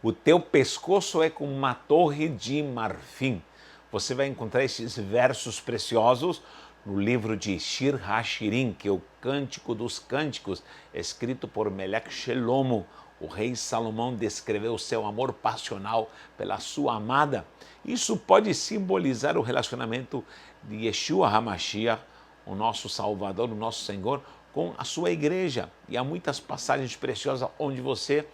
o teu pescoço é como uma torre de marfim. Você vai encontrar esses versos preciosos no livro de Shir HaShirim, que é o Cântico dos Cânticos, escrito por Melech Shelomo. O rei Salomão descreveu o seu amor passional pela sua amada. Isso pode simbolizar o relacionamento de Yeshua HaMashiach, o nosso Salvador, o nosso Senhor, com a sua igreja. E há muitas passagens preciosas onde você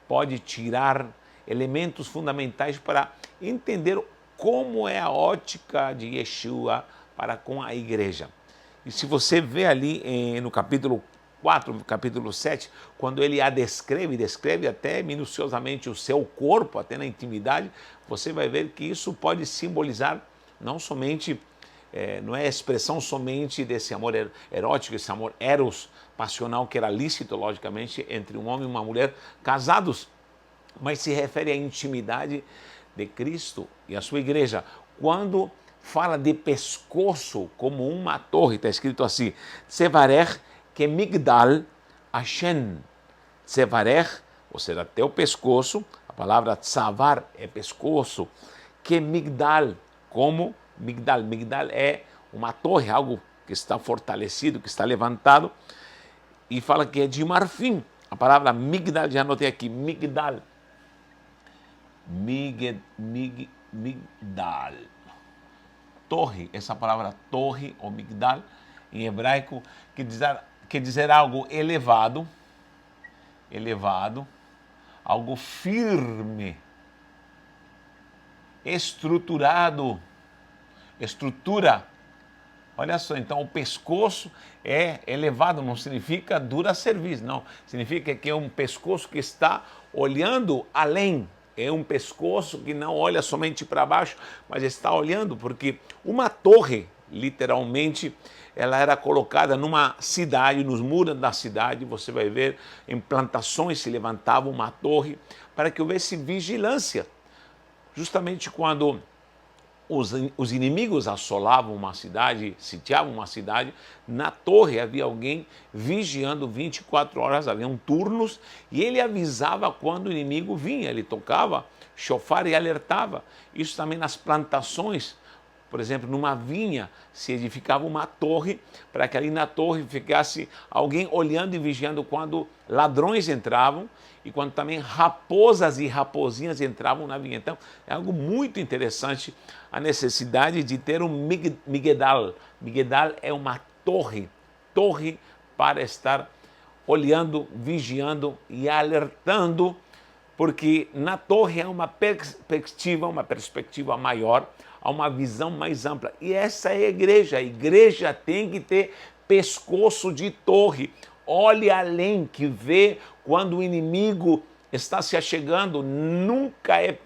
pode tirar elementos fundamentais para entender como é a ótica de Yeshua para com a igreja. E se você vê ali no capítulo 4, capítulo 7, quando ele a descreve até minuciosamente o seu corpo, até na intimidade, você vai ver que isso pode simbolizar não somente, não é a expressão somente desse amor erótico, esse amor eros, passional, que era lícito, logicamente, entre um homem e uma mulher casados, mas se refere à intimidade de Cristo e a sua igreja. Quando fala de pescoço como uma torre, está escrito assim, Tsevarech kemigdal Hashem. Tsevarech, ou seja, teu pescoço, a palavra tsavar é pescoço, kemigdal, como migdal. Migdal é uma torre, algo que está fortalecido, que está levantado, e fala que é de marfim. A palavra migdal, já anotei aqui, migdal. Migdal. Torre, essa palavra torre ou migdal, em hebraico, quer dizer algo elevado, algo firme, estruturado, estrutura. Olha só, então o pescoço é elevado, não significa dura cerviz, não. Significa que é um pescoço que está olhando além. É um pescoço que não olha somente para baixo, mas está olhando, porque uma torre, literalmente, ela era colocada numa cidade, nos muros da cidade, você vai ver, em plantações se levantava uma torre para que houvesse vigilância. Justamente quando os inimigos assolavam uma cidade, sitiavam uma cidade, na torre havia alguém vigiando 24 horas, haviam turnos, e ele avisava quando o inimigo vinha, ele tocava chofar e alertava. Isso também nas plantações, por exemplo, numa vinha se edificava uma torre, para que ali na torre ficasse alguém olhando e vigiando quando ladrões entravam, e quando também raposas e raposinhas entravam na vinha. Então, é algo muito interessante a necessidade de ter um migdal. Migdal é uma torre para estar olhando, vigiando e alertando, porque na torre há uma perspectiva maior, há uma visão mais ampla. E essa é a igreja tem que ter pescoço de torre. Olhe além, que vê quando o inimigo está se achegando, nunca é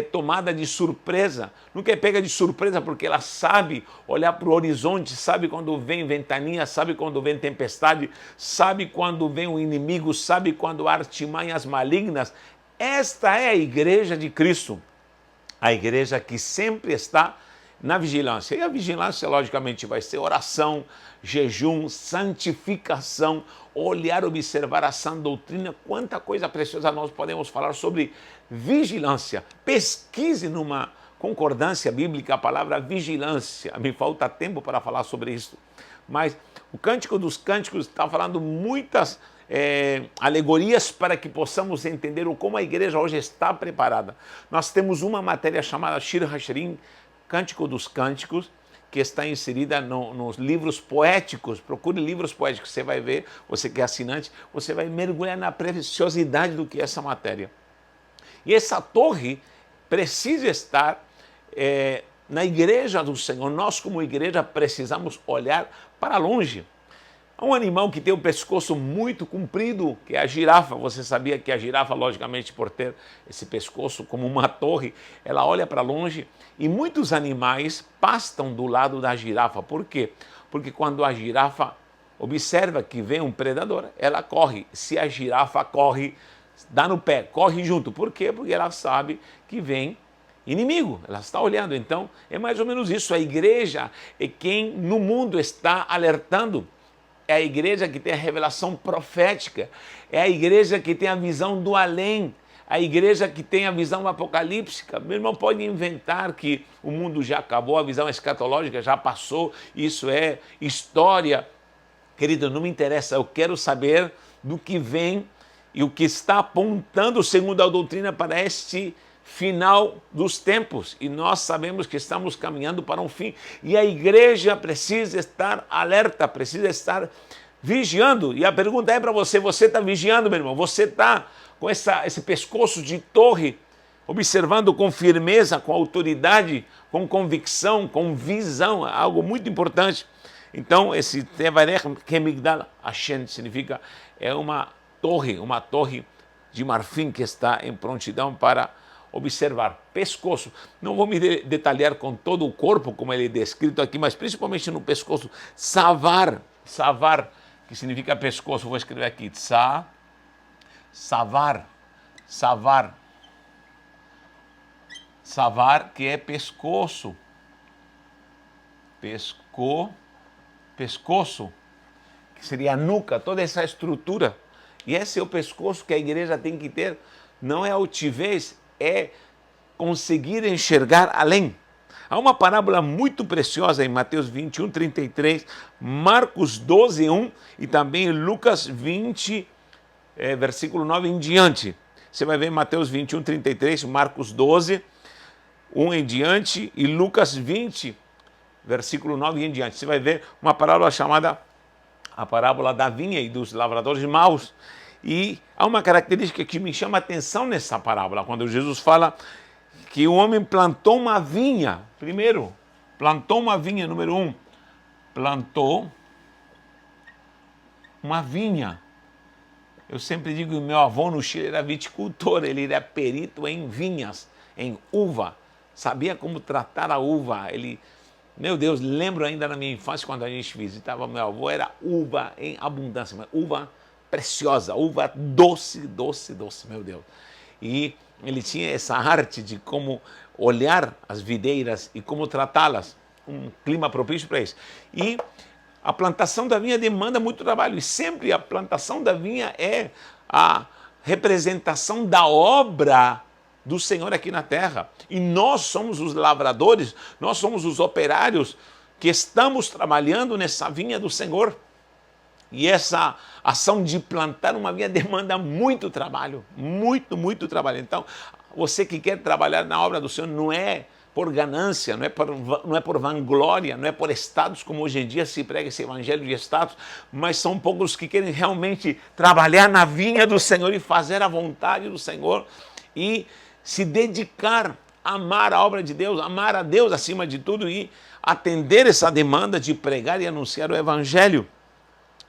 tomada de surpresa, nunca é pega de surpresa, porque ela sabe olhar para o horizonte, sabe quando vem ventania, sabe quando vem tempestade, sabe quando vem o inimigo, sabe quando há artimanhas malignas. Esta é a igreja de Cristo, a igreja que sempre está na vigilância. E a vigilância, logicamente, vai ser oração, jejum, santificação, olhar, observar a sã doutrina. Quanta coisa preciosa nós podemos falar sobre vigilância. Pesquise numa concordância bíblica a palavra vigilância. Me falta tempo para falar sobre isso. Mas o Cântico dos Cânticos está falando muitas alegorias para que possamos entender como a igreja hoje está preparada. Nós temos uma matéria chamada Shir HaShirim, Cântico dos Cânticos, que está inserida nos livros poéticos. Procure livros poéticos, você vai ver, você que é assinante, você vai mergulhar na preciosidade do que é essa matéria. E essa torre precisa estar na igreja do Senhor. Nós, como igreja, precisamos olhar para longe. Há um animal que tem o pescoço muito comprido, que é a girafa. Você sabia que a girafa, logicamente, por ter esse pescoço como uma torre, ela olha para longe, e muitos animais pastam do lado da girafa. Por quê? Porque quando a girafa observa que vem um predador, ela corre. Se a girafa corre, dá no pé, corre junto. Por quê? Porque ela sabe que vem inimigo, ela está olhando. Então, é mais ou menos isso. A igreja é quem no mundo está alertando. É a igreja que tem a revelação profética, é a igreja que tem a visão do além, A igreja que tem a visão apocalíptica, meu irmão, pode inventar que o mundo já acabou, a visão escatológica já passou, isso é história. Querido, não me interessa, eu quero saber do que vem e o que está apontando segundo a doutrina para este final dos tempos. E nós sabemos que estamos caminhando para um fim. E a igreja precisa estar alerta, precisa estar vigiando. E a pergunta é para você, você está vigiando, meu irmão? Você está com esse pescoço de torre, observando com firmeza, com autoridade, com convicção, com visão, algo muito importante. Então, esse Tevarech Kemigdal Hashem significa uma torre de marfim que está em prontidão para observar. Pescoço. Não vou me detalhar com todo o corpo, como ele é descrito aqui, mas principalmente no pescoço. Savar, que significa pescoço. Vou escrever aqui. Savar, que é pescoço. Pescoço, que seria a nuca, toda essa estrutura. E esse é o pescoço que a igreja tem que ter. Não é altivez, é conseguir enxergar além. Há uma parábola muito preciosa em Mateus 21, 33, Marcos 12, 1 e também Lucas 20, versículo 9 em diante. Você vai ver Mateus 21, 33, Marcos 12, 1 em diante e Lucas 20, versículo 9 em diante. Você vai ver uma parábola chamada a parábola da vinha e dos lavradores maus. E há uma característica que me chama a atenção nessa parábola, quando Jesus fala que o homem plantou uma vinha. Primeiro, plantou uma vinha, número 1. Plantou uma vinha. Eu sempre digo que meu avô no Chile era viticultor, ele era perito em vinhas, em uva. Sabia como tratar a uva. Meu Deus, lembro ainda na minha infância, quando a gente visitava meu avô, era uva em abundância, mas uva preciosa, uva doce, meu Deus. E ele tinha essa arte de como olhar as videiras e como tratá-las, um clima propício para isso. E a plantação da vinha demanda muito trabalho, e sempre a plantação da vinha é a representação da obra do Senhor aqui na terra. E nós somos os lavradores, nós somos os operários que estamos trabalhando nessa vinha do Senhor. E essa ação de plantar uma vinha demanda muito trabalho, muito trabalho. Então, você que quer trabalhar na obra do Senhor, não é por ganância, não é por vanglória, não é por status, como hoje em dia se prega esse evangelho de status, mas são poucos que querem realmente trabalhar na vinha do Senhor e fazer a vontade do Senhor e se dedicar a amar a obra de Deus, amar a Deus acima de tudo e atender essa demanda de pregar e anunciar o evangelho.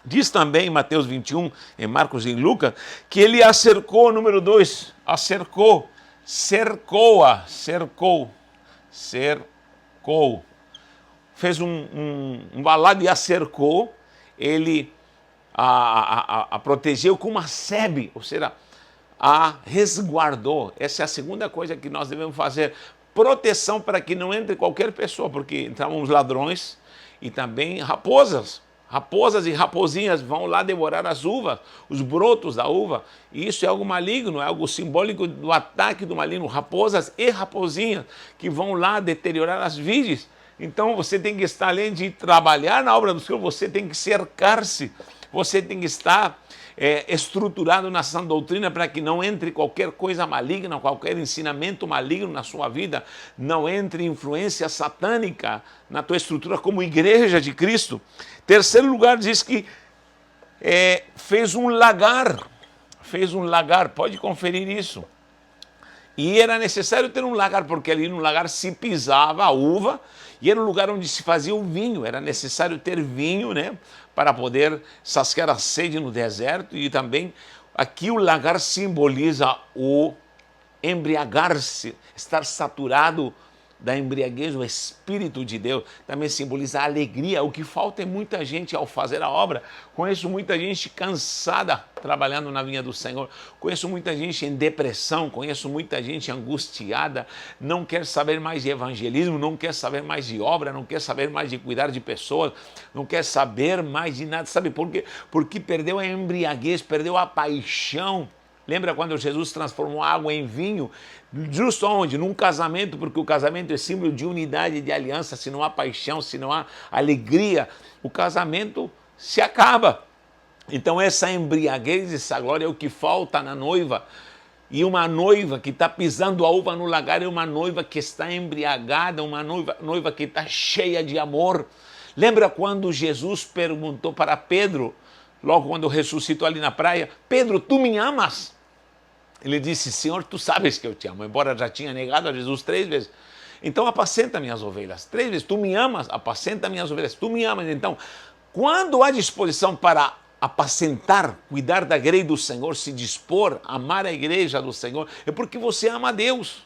Diz também em Mateus 21, em Marcos e em Lucas, que ele a cercou, número 2, cercou-a. Fez um balado e a cercou, ele a protegeu com uma sebe, ou seja, a resguardou. Essa é a segunda coisa que nós devemos fazer, proteção para que não entre qualquer pessoa, porque entravam os ladrões e também raposas e raposinhas vão lá devorar as uvas, os brotos da uva, e isso é algo maligno, é algo simbólico do ataque do maligno, raposas e raposinhas que vão lá deteriorar as vides. Então você tem que estar, além de trabalhar na obra do Senhor, você tem que cercar-se, você tem que estar estruturado na sã doutrina para que não entre qualquer coisa maligna, qualquer ensinamento maligno na sua vida, não entre influência satânica na tua estrutura como igreja de Cristo. Terceiro lugar, diz que fez um lagar, pode conferir isso. E era necessário ter um lagar, porque ali no lagar se pisava a uva, e era um lugar onde se fazia o vinho, era necessário ter vinho, né, para poder saciar a sede no deserto, e também aqui o lagar simboliza o embriagar-se, estar saturado da embriaguez, o Espírito de Deus, também simboliza a alegria. O que falta é muita gente ao fazer a obra. Conheço muita gente cansada trabalhando na vinha do Senhor, conheço muita gente em depressão, conheço muita gente angustiada, não quer saber mais de evangelismo, não quer saber mais de obra, não quer saber mais de cuidar de pessoas, não quer saber mais de nada. Sabe por quê? Porque perdeu a embriaguez, perdeu a paixão Lembra quando Jesus transformou água em vinho? Justo onde? Num casamento, porque o casamento é símbolo de unidade, de aliança. Se não há paixão, se não há alegria, o casamento se acaba. Então essa embriaguez, essa glória é o que falta na noiva. E uma noiva que está pisando a uva no lagar é uma noiva que está embriagada, uma noiva que está cheia de amor. Lembra quando Jesus perguntou para Pedro, logo quando ressuscitou ali na praia, Pedro, tu me amas? Ele disse, Senhor, tu sabes que eu te amo, embora já tinha negado a Jesus 3 vezes. Então apacenta minhas ovelhas. 3 vezes, tu me amas, apacenta minhas ovelhas, tu me amas. Então, quando há disposição para apacentar, cuidar da igreja do Senhor, se dispor, amar a igreja do Senhor, é porque você ama a Deus.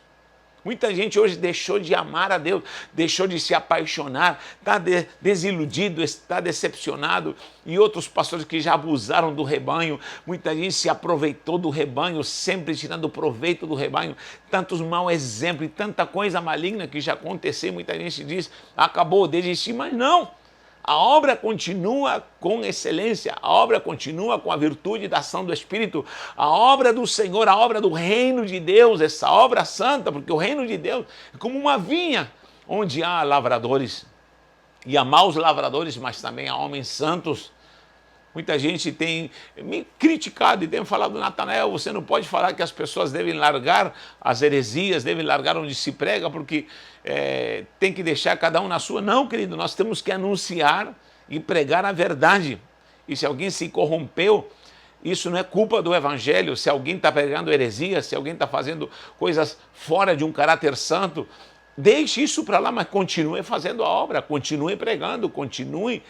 Muita gente hoje deixou de amar a Deus, deixou de se apaixonar, está desiludido, está decepcionado. E outros pastores que já abusaram do rebanho, muita gente se aproveitou do rebanho, sempre tirando proveito do rebanho. Tantos maus exemplos e tanta coisa maligna que já aconteceu. Muita gente diz, acabou, desistir, mas não. A obra continua com excelência, a obra continua com a virtude da ação do Espírito, a obra do Senhor, a obra do reino de Deus, essa obra santa, porque o reino de Deus é como uma vinha, onde há lavradores, e há maus lavradores, mas também há homens santos. Muita gente tem me criticado e tem falado, Natanael, você não pode falar que as pessoas devem largar as heresias, devem largar onde se prega, porque tem que deixar cada um na sua. Não, querido, nós temos que anunciar e pregar a verdade. E se alguém se corrompeu, isso não é culpa do evangelho. Se alguém está pregando heresia, se alguém está fazendo coisas fora de um caráter santo, deixe isso para lá, mas continue fazendo a obra, continue pregando, continue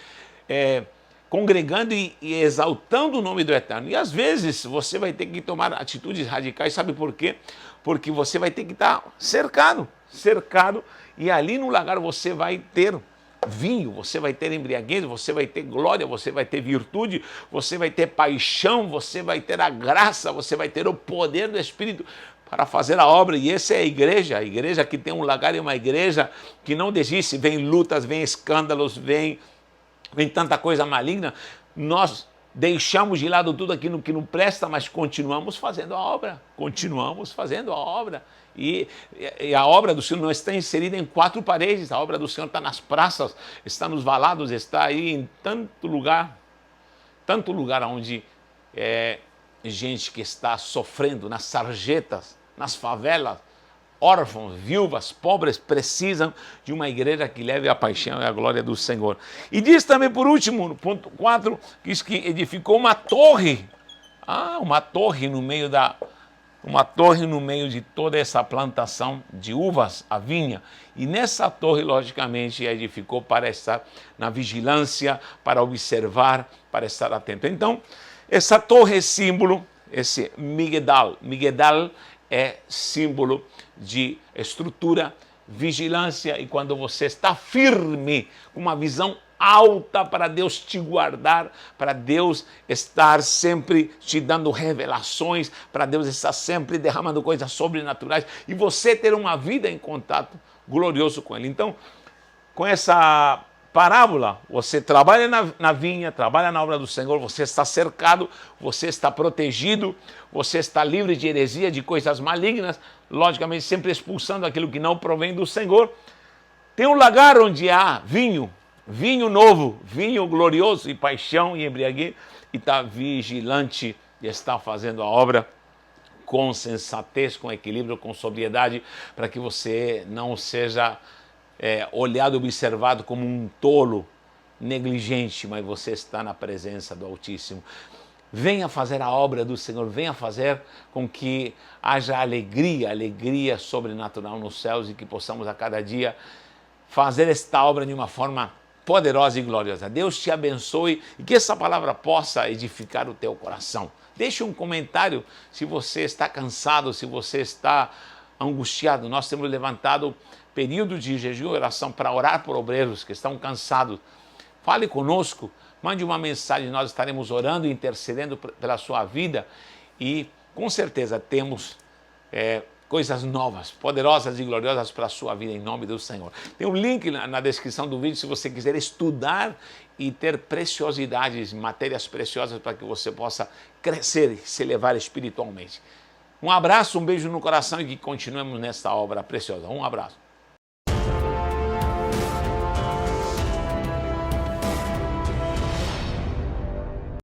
congregando e exaltando o nome do Eterno. E às vezes você vai ter que tomar atitudes radicais, sabe por quê? Porque você vai ter que estar cercado, e ali no lagar você vai ter vinho, você vai ter embriaguez, você vai ter glória, você vai ter virtude, você vai ter paixão, você vai ter a graça, você vai ter o poder do Espírito para fazer a obra. E essa é a igreja que tem um lagar, é uma igreja que não desiste. Vem lutas, vem escândalos, vem tanta coisa maligna, nós deixamos de lado tudo aquilo que não presta, mas continuamos fazendo a obra, E a obra do Senhor não está inserida em 4 paredes, a obra do Senhor está nas praças, está nos valados, está aí em tanto lugar onde gente que está sofrendo, nas sarjetas, nas favelas, órfãos, viúvas, pobres, precisam de uma igreja que leve a paixão e a glória do Senhor. E diz também, por último, no ponto 4, diz que edificou uma torre. Uma torre no meio de toda essa plantação de uvas, a vinha. E nessa torre, logicamente, edificou para estar na vigilância, para observar, para estar atento. Então, essa torre é símbolo, esse Migdal é símbolo de estrutura, vigilância, e quando você está firme, com uma visão alta para Deus te guardar, para Deus estar sempre te dando revelações, para Deus estar sempre derramando coisas sobrenaturais, e você ter uma vida em contato glorioso com Ele. Então, com essa parábola, você trabalha na vinha, trabalha na obra do Senhor, você está cercado, você está protegido, você está livre de heresia, de coisas malignas, logicamente sempre expulsando aquilo que não provém do Senhor. Tem um lagar onde há vinho novo, vinho glorioso, e paixão e embriaguez, e está vigilante e está fazendo a obra com sensatez, com equilíbrio, com sobriedade, para que você não seja olhado, observado como um tolo, negligente, mas você está na presença do Altíssimo. Venha fazer a obra do Senhor, venha fazer com que haja alegria sobrenatural nos céus, e que possamos a cada dia fazer esta obra de uma forma poderosa e gloriosa. Deus te abençoe e que essa palavra possa edificar o teu coração. Deixe um comentário se você está cansado, se você está angustiado. Nós temos levantado período de jejum e oração para orar por obreiros que estão cansados. Fale conosco, mande uma mensagem, nós estaremos orando e intercedendo pela sua vida, e com certeza temos coisas novas, poderosas e gloriosas para a sua vida, em nome do Senhor. Tem um link na descrição do vídeo se você quiser estudar e ter preciosidades, matérias preciosas para que você possa crescer e se elevar espiritualmente. Um abraço, um beijo no coração e que continuemos nesta obra preciosa. Um abraço.